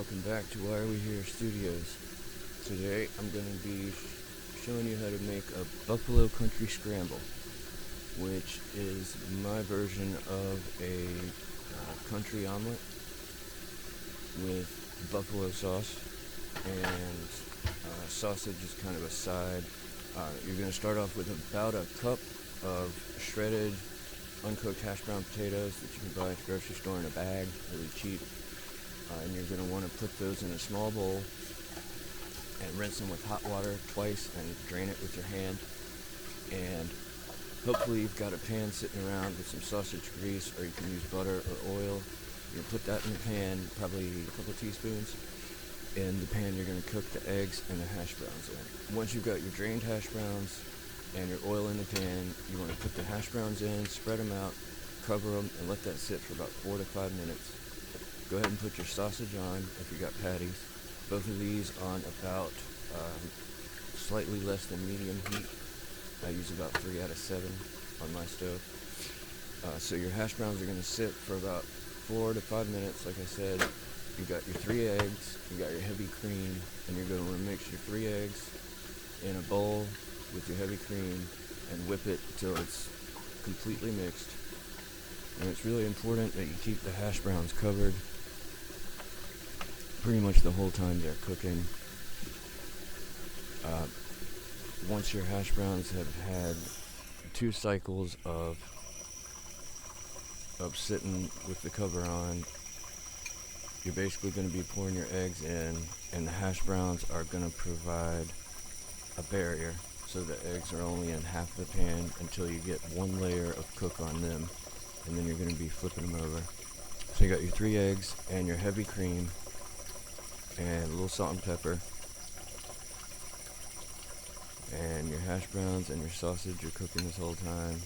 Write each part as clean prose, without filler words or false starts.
welcome back to Why Are We Here Studios. Today I'm going to be showing you how to make a buffalo country scramble, which is my version of a country omelet with buffalo sauce and sausage is kind of a side. You're going to start off with about a cup of shredded uncooked hash brown potatoes that you can buy at the grocery store in a bag, really cheap. And you're going to want to put those in a small bowl and rinse them with hot water twice and drain it with your hand. And hopefully you've got a pan sitting around with some sausage grease, or you can use butter or oil. You're going to put that in the pan, probably a couple teaspoons. In the pan you're going to cook the eggs and the hash browns in. Once you've got your drained hash browns and your oil in the pan, you want to put the hash browns in, spread them out, cover them, and let that sit for about 4 to 5 minutes. Go ahead and put your sausage on if you got patties. Both of these on about slightly less than medium heat. I use about 3 out of 7 on my stove. So your hash browns are going to sit for about 4 to 5 minutes. Like I said, you got your 3 eggs, you got your heavy cream, and you're going to want to mix your 3 eggs in a bowl with your heavy cream and whip it until it's completely mixed. And it's really important that you keep the hash browns covered pretty much the whole time they're cooking. Once your hash browns have had 2 cycles of sitting with the cover on, you're basically going to be pouring your eggs in, and the hash browns are going to provide a barrier, so the eggs are only in half the pan until you get 1 layer of cook on them, and then you're going to be flipping them over. So you got your 3 eggs and your heavy cream and a little salt and pepper, and your hash browns and your sausage are cooking this whole time.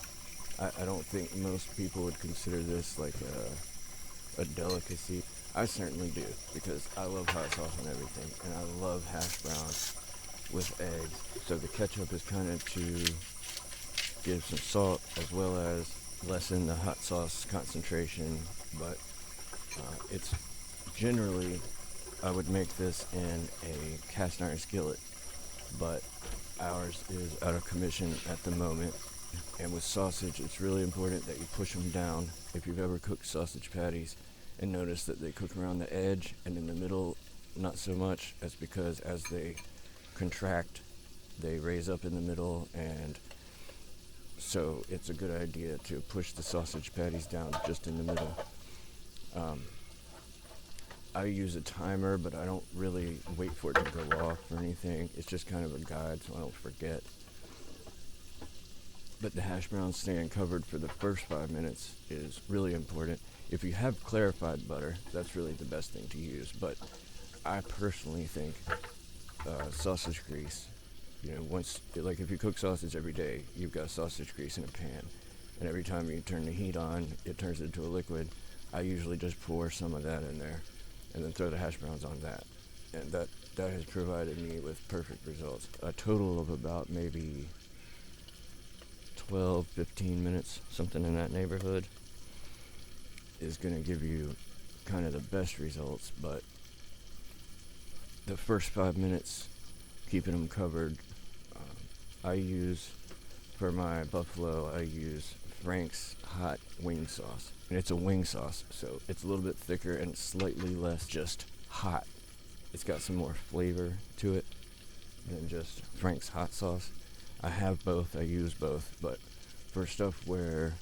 I don't think most people would consider this like a delicacy. I certainly do, because I love hot sauce on everything, and I love hash browns with eggs. So the ketchup is kind of to give some salt as well as lessen the hot sauce concentration, but it's generally, I would make this in a cast iron skillet, but ours is out of commission at the moment. And with sausage, it's really important that you push them down. If you've ever cooked sausage patties and noticed that they cook around the edge and in the middle not so much, that's because as they contract, they raise up in the middle, and so it's a good idea to push the sausage patties down just in the middle. I use a timer, but I don't really wait for it to go off or anything. It's just kind of a guide so I don't forget. But the hash browns staying covered for the first 5 minutes is really important. If you have clarified butter, that's really the best thing to use. But I personally think sausage grease, like if you cook sausage every day, you've got sausage grease in a pan, and every time you turn the heat on, it turns into a liquid. I usually just pour some of that in there and then throw the hash browns on that. And that has provided me with perfect results. A total of about maybe 12, 15 minutes, something in that neighborhood, is going to give you kind of the best results. But the first 5 minutes, keeping them covered, I use, for my buffalo, I use Frank's hot wing sauce. And it's a wing sauce, so it's a little bit thicker and slightly less just hot. It's got some more flavor to it than just Frank's hot sauce. I have both, I use both, but for stuff where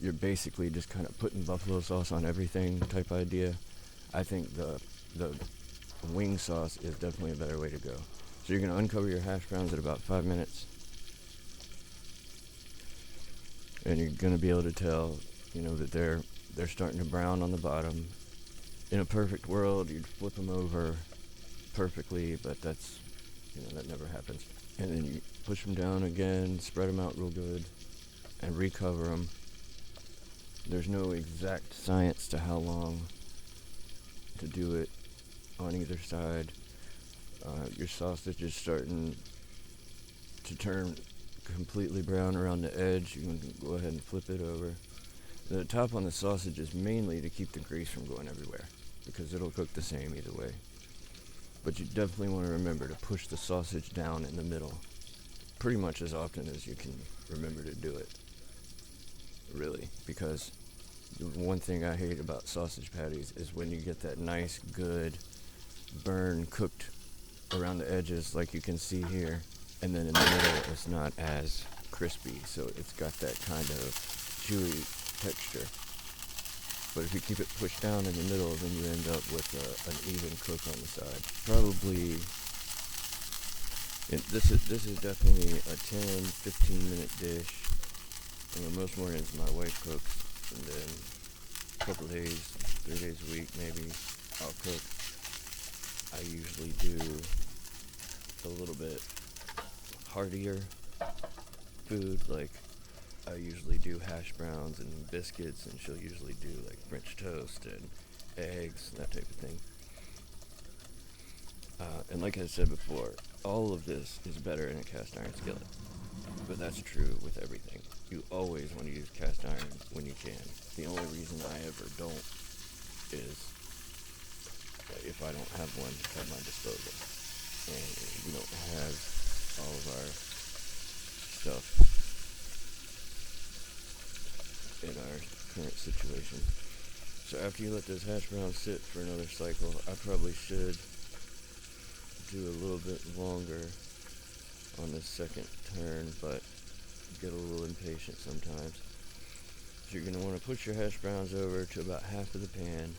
you're basically just kind of putting buffalo sauce on everything type idea, I think the wing sauce is definitely a better way to go. So you're going to uncover your hash browns at about 5 minutes, and you're going to be able to tell, that they're starting to brown on the bottom. In a perfect world, you'd flip them over perfectly, but that's, that never happens. And then you push them down again, spread them out real good, and recover them. There's no exact science to how long to do it on either side. Your sausage is starting to turn completely brown around the edge. You can go ahead and flip it over. The top on the sausage is mainly to keep the grease from going everywhere. because it'll cook the same either way. But you definitely want to remember to push the sausage down in the middle pretty much as often as you can remember to do it. Really, because the one thing I hate about sausage patties is when you get that nice, good burn cooked around the edges like you can see here, and then in the middle it's not as crispy, so it's got that kind of chewy texture. But if you keep it pushed down in the middle, then you end up with an even cook on the side. Probably, this is definitely a 10-15 minute dish. Most mornings my wife cooks, and then a couple days, 3 days a week maybe, I'll cook. I usually do a little bit heartier food, like I usually do hash browns and biscuits, and she'll usually do like French toast and eggs, that type of thing. And like I said before, all of this is better in a cast iron skillet. But that's true with everything. You always want to use cast iron when you can. The only reason I ever don't is if I don't have one at my disposal. And we don't have all of our stuff in our current situation. So after you let those hash browns sit for another cycle, I probably should do a little bit longer on the second turn, but get a little impatient sometimes. So you're going to want to push your hash browns over to about half of the pan,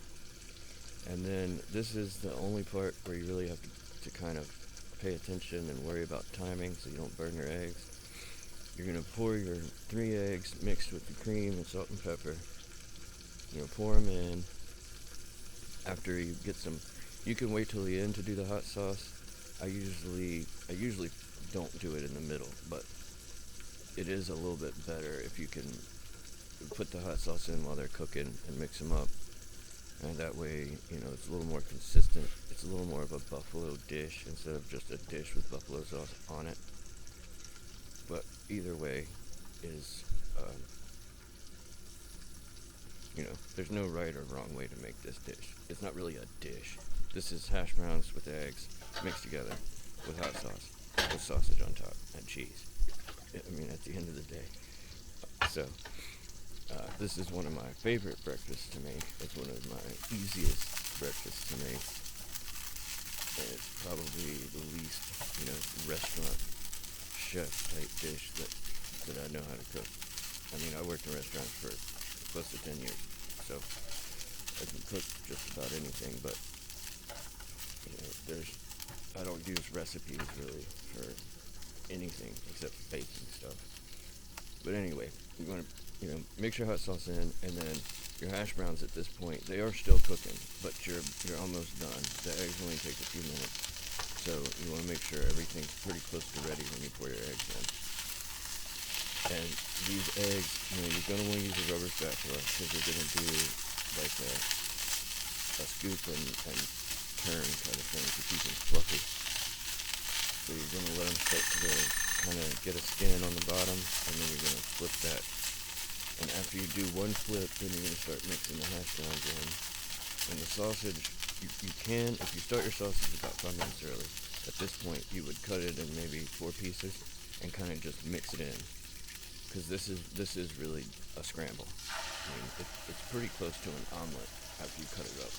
and then this is the only part where you really have to kind of pay attention and worry about timing so you don't burn your eggs. You're going to pour your 3 eggs mixed with the cream and salt and pepper. You're going to pour them in. After you get some, you can wait till the end to do the hot sauce. I usually don't do it in the middle, but it is a little bit better if you can put the hot sauce in while they're cooking and mix them up. And that way, it's a little more consistent. It's a little more of a buffalo dish instead of just a dish with buffalo sauce on it. But either way is, there's no right or wrong way to make this dish. It's not really a dish. This is hash browns with eggs mixed together with hot sauce, with sausage on top, and cheese. At the end of the day. So, this is one of my favorite breakfasts to make. It's one of my easiest breakfasts to make. And it's probably the least, restaurant chef type dish that I know how to cook. I worked in restaurants for close to 10 years, so I can cook just about anything, but I don't use recipes really for anything except baking stuff. But anyway, you want to mix your hot sauce in, and then your hash browns at this point, they are still cooking, but you're almost done. The eggs only take a few minutes, so you want to make sure everything's pretty close to ready when you pour your eggs in. And these eggs, you're going to want to use a rubber spatula because you're going to do like a scoop and turn kind of thing to keep them fluffy. So you're going to let them start to kind of get a skin on the bottom, and then you're going to flip that. And after you do one flip, then you're going to start mixing the hash browns in. And the sausage, you can, if you start your sausage about 5 minutes early, at this point you would cut it in maybe 4 pieces and kind of just mix it in. Because this is really a scramble. It's pretty close to an omelet after you cut it up.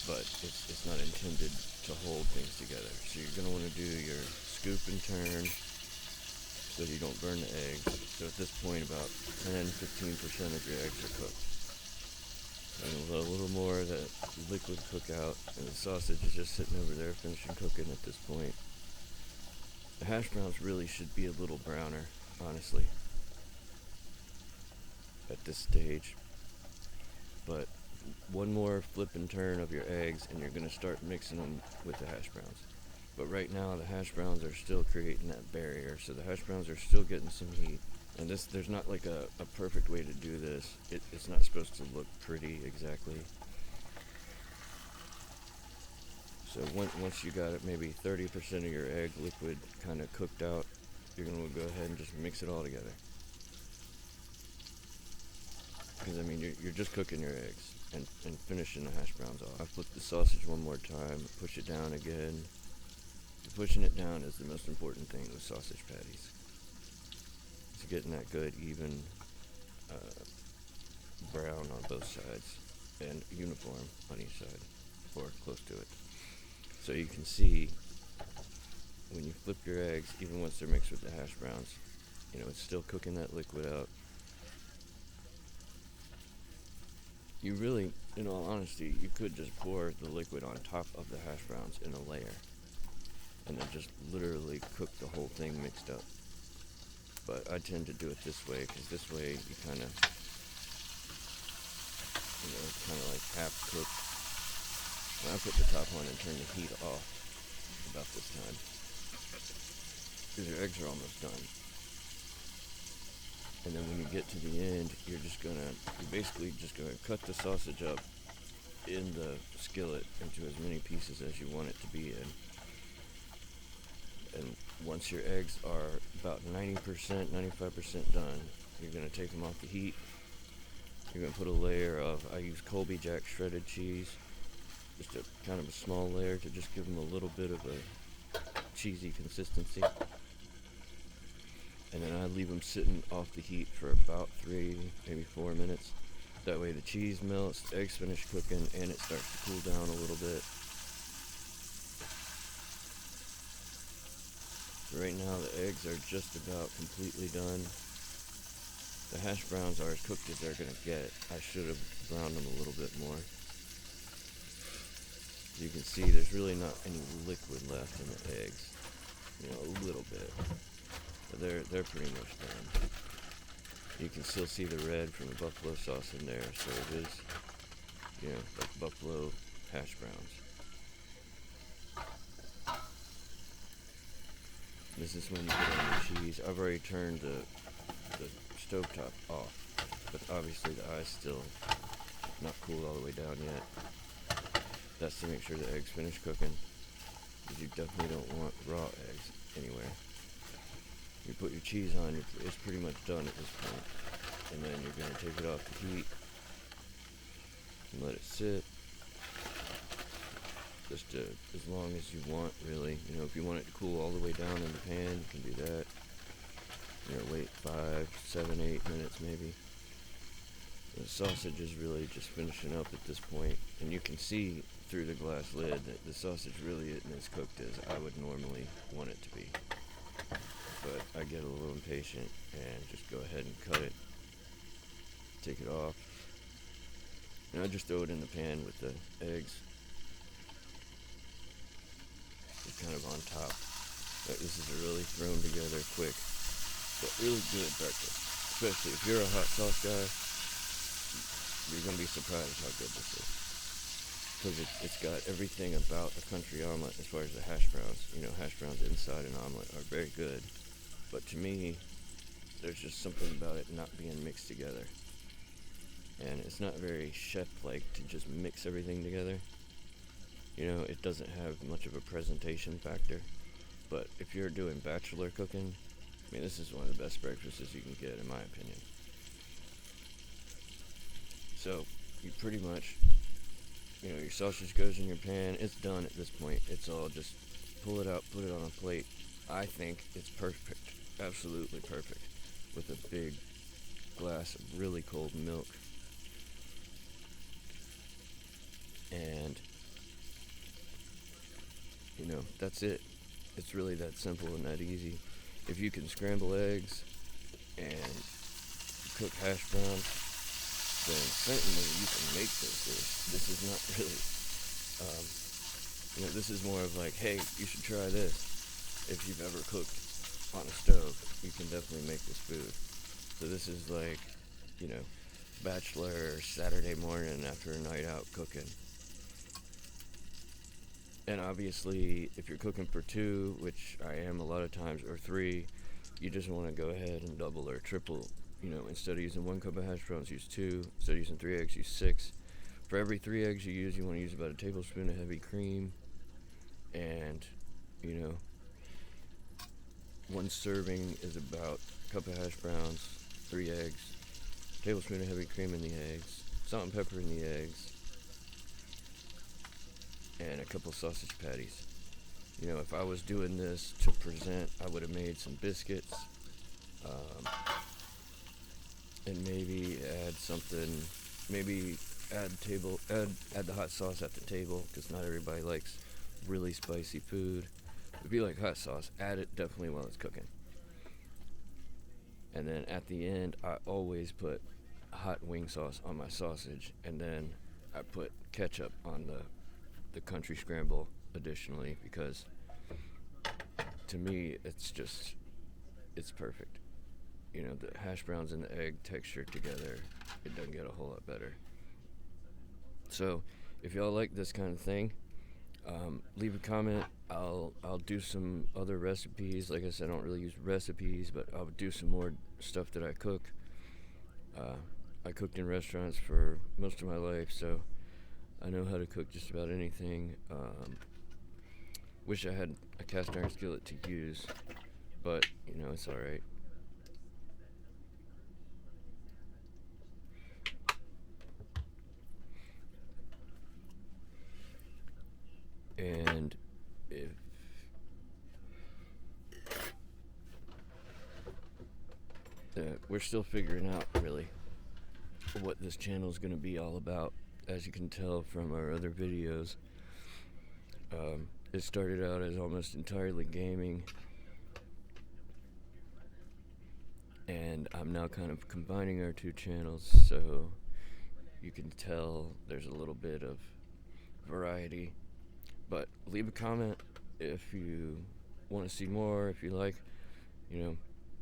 But it's not intended to hold things together. So you're going to want to do your scoop and turn so you don't burn the eggs. So at this point, about 10-15% of your eggs are cooked. And let a little more of that liquid cook out, and the sausage is just sitting over there finishing cooking at this point. The hash browns really should be a little browner, honestly, at this stage. But one more flip and turn of your eggs, and you're going to start mixing them with the hash browns. But right now, the hash browns are still creating that barrier, so the hash browns are still getting some heat. And there's not like a perfect way to do this. It's not supposed to look pretty exactly. So once you got it, maybe 30% of your egg liquid kind of cooked out, you're going to go ahead and just mix it all together. Because you're just cooking your eggs. and finishing the hash browns off. I flip the sausage one more time, push it down again. Pushing it down is the most important thing with sausage patties. It's getting that good, even brown on both sides and uniform on each side, or close to it. So you can see when you flip your eggs, even once they're mixed with the hash browns, it's still cooking that liquid out. You really, in all honesty, you could just pour the liquid on top of the hash browns in a layer and then just literally cook the whole thing mixed up. But I tend to do it this way because this way you kind of like half cooked. When I put the top on and turn the heat off about this time, because your eggs are almost done. And then when you get to the end, you're basically just gonna cut the sausage up in the skillet into as many pieces as you want it to be in. And once your eggs are about 90%, 95% done, you're gonna take them off the heat. You're gonna put a layer of, I use Colby Jack shredded cheese, just a kind of a small layer to just give them a little bit of a cheesy consistency. And then I leave them sitting off the heat for about 3, maybe 4 minutes. That way the cheese melts, the eggs finish cooking, and it starts to cool down a little bit. Right now the eggs are just about completely done. The hash browns are as cooked as they're going to get. I should have browned them a little bit more. You can see there's really not any liquid left in the eggs. A little bit. But they're pretty much done. You can still see the red from the buffalo sauce in there, so it is, like buffalo hash browns. This is when you put on the cheese. I've already turned the stovetop off, but obviously the eye's still not cooled all the way down yet. That's to make sure the eggs finish cooking, because you definitely don't want raw eggs anywhere. You put your cheese on, it's pretty much done at this point. And then you're going to take it off the heat and let it sit just as long as you want, really. If you want it to cool all the way down in the pan, you can do that. Wait 5, 7, 8 minutes maybe. The sausage is really just finishing up at this point, and you can see through the glass lid that the sausage really isn't as cooked as I would normally want it to be. But I get a little impatient and just go ahead and cut it, take it off, and I just throw it in the pan with the eggs, just kind of on top. This is a really thrown together quick, but really good breakfast. Especially if you're a hot sauce guy, you're going to be surprised how good this is. Because it's got everything about a country omelet as far as the hash browns. Hash browns inside an omelet are very good. But to me, there's just something about it not being mixed together. And it's not very chef-like to just mix everything together. It doesn't have much of a presentation factor. But if you're doing bachelor cooking, this is one of the best breakfasts you can get, in my opinion. So, you pretty much, your sausage goes in your pan. It's done at this point. It's all just pull it out, put it on a plate. I think it's perfect. Absolutely perfect. With a big glass of really cold milk. And, that's it. It's really that simple and that easy. If you can scramble eggs and cook hash browns, then certainly you can make this dish. This is not really, this is more of like, hey, you should try this. If you've ever cooked on a stove, you can definitely make this food. So this is like, bachelor Saturday morning after a night out cooking. And obviously, if you're cooking for 2, which I am a lot of times, or 3, you just want to go ahead and double or triple. Instead of using 1 cup of hash browns, use 2. Instead of using 3 eggs, use 6. For every 3 eggs you use, you want to use about a tablespoon of heavy cream. And, 1 serving is about a cup of hash browns, 3 eggs, tablespoon of heavy cream in the eggs, salt and pepper in the eggs, and a couple sausage patties. You know, if I was doing this to present, I would have made some biscuits, um, and maybe add something. Maybe add the hot sauce at the table, because not everybody likes really spicy food. If you like hot sauce, add it definitely while it's cooking. And then at the end, I always put hot wing sauce on my sausage, and then I put ketchup on the country scramble additionally, because to me it's perfect. You know, the hash browns and the egg texture together, it doesn't get a whole lot better. So if y'all like this kind of thing, leave a comment. I'll do some other recipes. Like I said, I don't really use recipes, but I'll do some more stuff that I cook. I cooked in restaurants for most of my life, so I know how to cook just about anything. Wish I had a cast iron skillet to use, but you know, it's alright. And if we're still figuring out really what this channel is going to be all about. As you can tell from our other videos, it started out as almost entirely gaming, and I'm now kind of combining our two channels, so you can tell there's a little bit of variety. But leave a comment if you want to see more. If you like, you know,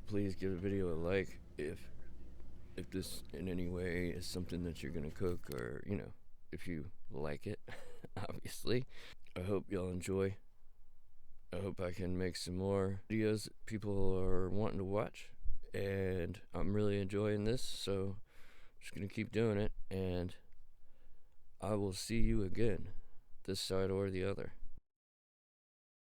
please give the video a like if this in any way is something that you're gonna cook, or you know, if you like it. Obviously, I hope y'all enjoy. I hope I can make some more videos that people are wanting to watch, and I'm really enjoying this, so I'm just gonna keep doing it, and I will see you again, this side or the other.